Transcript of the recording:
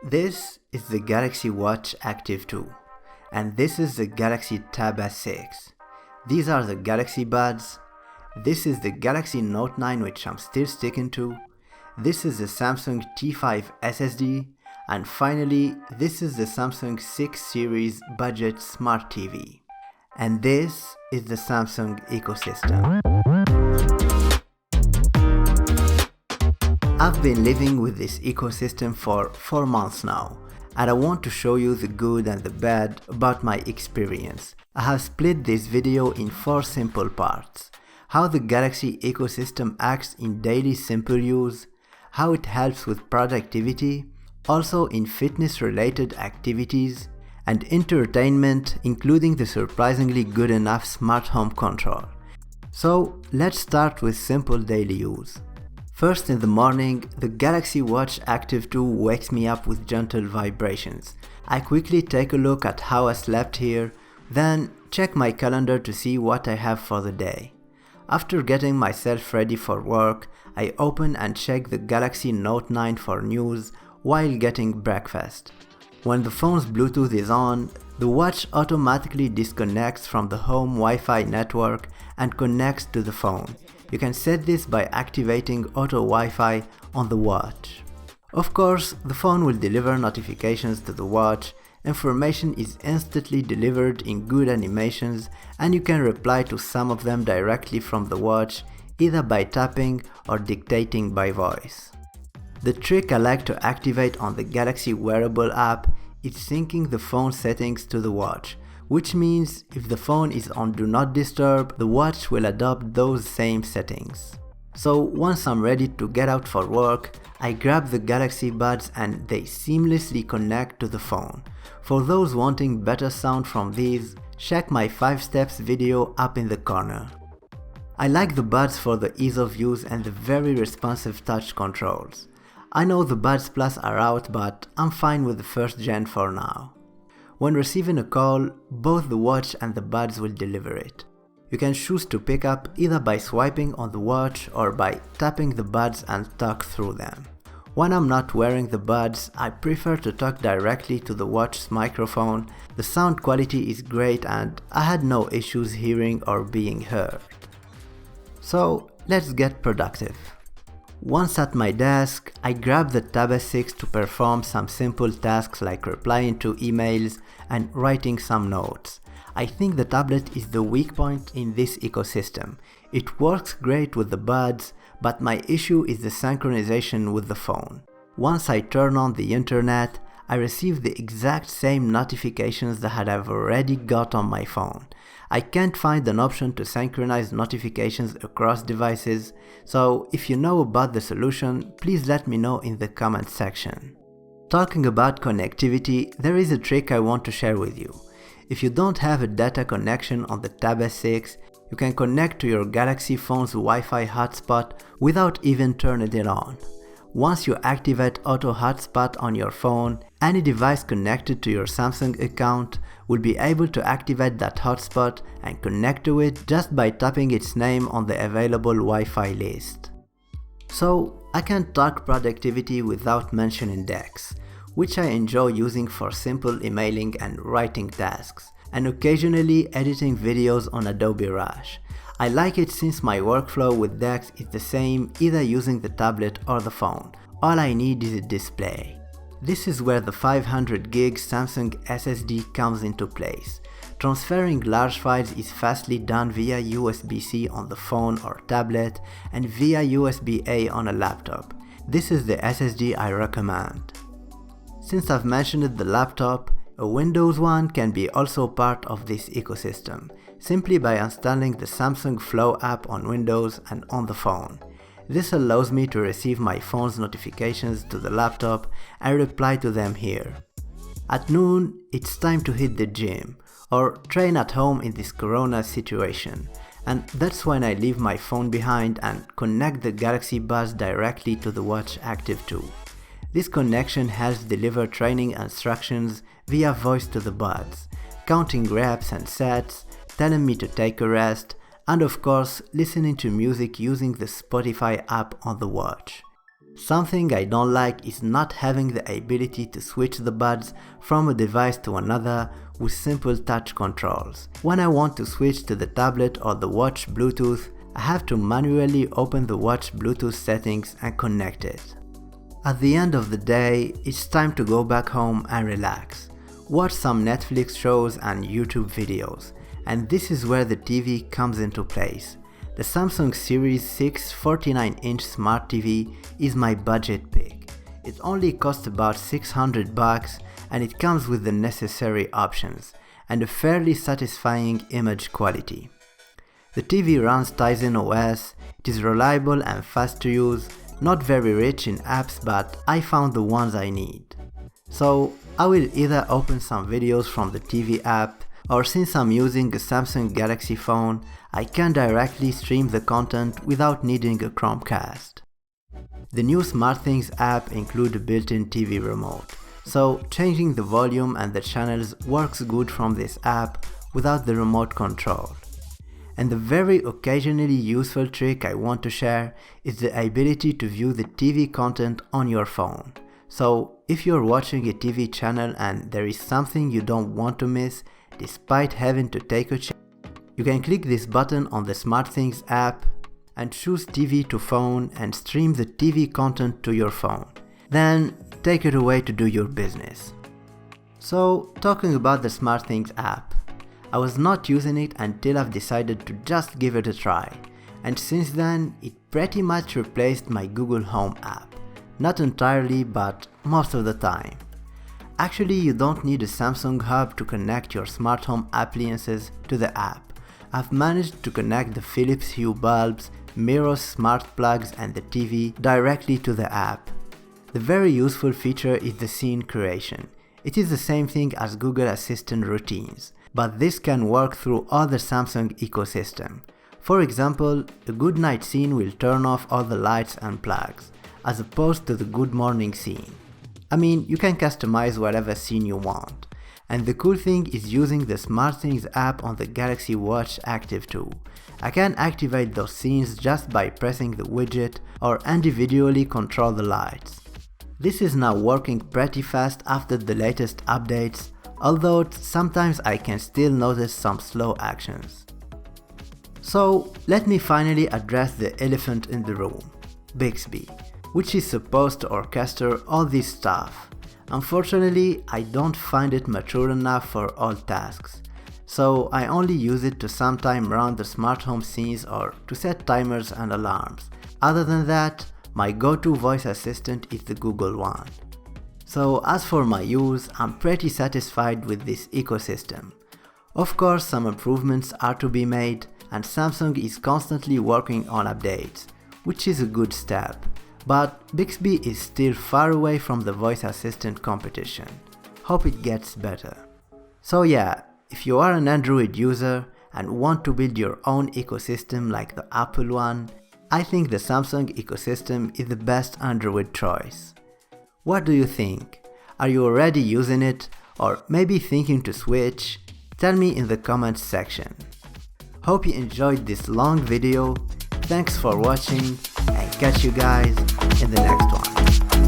This is the Galaxy Watch Active 2, and this is the Galaxy Tab S6. These are the Galaxy Buds. This is the Galaxy Note 9, which I'm still sticking to. This is the Samsung T5 SSD, and finally this is the Samsung 6 series budget smart TV. And this is the Samsung ecosystem. I've been living with this ecosystem for 4 months now, and I want to show you the good and the bad about my experience. I have split this video in 4 simple parts: how the Galaxy ecosystem acts in daily simple use, how it helps with productivity, also in fitness related activities, and entertainment, including the surprisingly good enough smart home control. So let's start with simple daily use. First, in the morning, the Galaxy Watch Active 2 wakes me up with gentle vibrations. I quickly take a look at how I slept here, then check my calendar to see what I have for the day. After getting myself ready for work, I open and check the Galaxy Note 9 for news while getting breakfast. When the phone's Bluetooth is on, the watch automatically disconnects from the home Wi-Fi network and connects to the phone. You can set this by activating Auto Wi-Fi on the watch. Of course, the phone will deliver notifications to the watch, information is instantly delivered in good animations, and you can reply to some of them directly from the watch, either by tapping or dictating by voice. The trick I like to activate on the Galaxy Wearable app is syncing the phone settings to the watch, which means if the phone is on Do Not Disturb, the watch will adopt those same settings. So once I'm ready to get out for work, I grab the Galaxy Buds and they seamlessly connect to the phone. For those wanting better sound from these, check my 5 steps video up in the corner. I like the Buds for the ease of use and the very responsive touch controls. I know the Buds Plus are out, but I'm fine with the first gen for now. When receiving a call, both the watch and the Buds will deliver it. You can choose to pick up either by swiping on the watch or by tapping the Buds and talk through them. When I'm not wearing the Buds, I prefer to talk directly to the watch's microphone. The sound quality is great and I had no issues hearing or being heard. So let's get productive. Once at my desk, I grab the Tab S6 to perform some simple tasks like replying to emails and writing some notes. I think the tablet is the weak point in this ecosystem. It works great with the Buds, but my issue is the synchronization with the phone. Once I turn on the internet, I receive the exact same notifications that I've already got on my phone. I can't find an option to synchronize notifications across devices, so if you know about the solution, please let me know in the comment section. Talking about connectivity, there is a trick I want to share with you. If you don't have a data connection on the Tab S6, you can connect to your Galaxy phone's Wi-Fi hotspot without even turning it on. Once you activate Auto Hotspot on your phone, any device connected to your Samsung account will be able to activate that hotspot and connect to it just by tapping its name on the available Wi-Fi list. So I can talk productivity without mentioning Dex, which I enjoy using for simple emailing and writing tasks, and occasionally editing videos on Adobe Rush. I like it since my workflow with Dex is the same either using the tablet or the phone. All I need is a display. This is where the 500GB Samsung SSD comes into place. Transferring large files is fastly done via USB-C on the phone or tablet and via USB-A on a laptop. This is the SSD I recommend. Since I've mentioned the laptop, a Windows one can be also part of this ecosystem, simply by installing the Samsung Flow app on Windows and on the phone. This allows me to receive my phone's notifications to the laptop and reply to them here. At noon, it's time to hit the gym, or train at home in this corona situation, and that's when I leave my phone behind and connect the Galaxy Buds directly to the Watch Active 2. This connection helps deliver training instructions via voice to the Buds, counting reps and sets, telling me to take a rest, and of course listening to music using the Spotify app on the watch. Something I don't like is not having the ability to switch the buds from a device to another with simple touch controls. When I want to switch to the tablet or the watch Bluetooth, I have to manually open the watch Bluetooth settings and connect it. At the end of the day, it's time to go back home and relax. Watch some Netflix shows and YouTube videos, and this is where the TV comes into place. The Samsung Series 6 49-inch Smart TV is my budget pick. It only costs about $600 and it comes with the necessary options and a fairly satisfying image quality. The TV runs Tizen OS, it is reliable and fast to use, not very rich in apps, but I found the ones I need. So I will either open some videos from the TV app, or since I'm using a Samsung Galaxy phone, I can directly stream the content without needing a Chromecast. The new SmartThings app includes a built-in TV remote, so changing the volume and the channels works good from this app without the remote control. And the very occasionally useful trick I want to share is the ability to view the TV content on your phone. So if you're watching a TV channel and there is something you don't want to miss despite having to take a chance, you can click this button on the SmartThings app and choose TV to phone and stream the TV content to your phone. Then take it away to do your business. So talking about the SmartThings app, I was not using it until I've decided to just give it a try, and since then it pretty much replaced my Google Home app. Not entirely, but most of the time. Actually, you don't need a Samsung hub to connect your smart home appliances to the app. I've managed to connect the Philips Hue bulbs, mirrors, smart plugs and the TV directly to the app. The very useful feature is the scene creation. It is the same thing as Google Assistant routines, but this can work through all the Samsung ecosystem. For example, a good night scene will turn off all the lights and plugs, as opposed to the good morning scene. I mean, you can customize whatever scene you want. And the cool thing is using the SmartThings app on the Galaxy Watch Active 2. I can activate those scenes just by pressing the widget or individually control the lights. This is now working pretty fast after the latest updates, although sometimes I can still notice some slow actions. So let me finally address the elephant in the room, Bixby, which is supposed to orchestrate all this stuff. Unfortunately, I don't find it mature enough for all tasks, so I only use it to sometimes run the smart home scenes or to set timers and alarms. Other than that, my go-to voice assistant is the Google one. So as for my use, I'm pretty satisfied with this ecosystem. Of course, some improvements are to be made, and Samsung is constantly working on updates, which is a good step. But Bixby is still far away from the voice assistant competition. Hope it gets better. So yeah, if you are an Android user and want to build your own ecosystem like the Apple one, I think the Samsung ecosystem is the best Android choice. What do you think? Are you already using it or maybe thinking to switch? Tell me in the comments section. Hope you enjoyed this long video. Thanks for watching and catch you guys in the next one.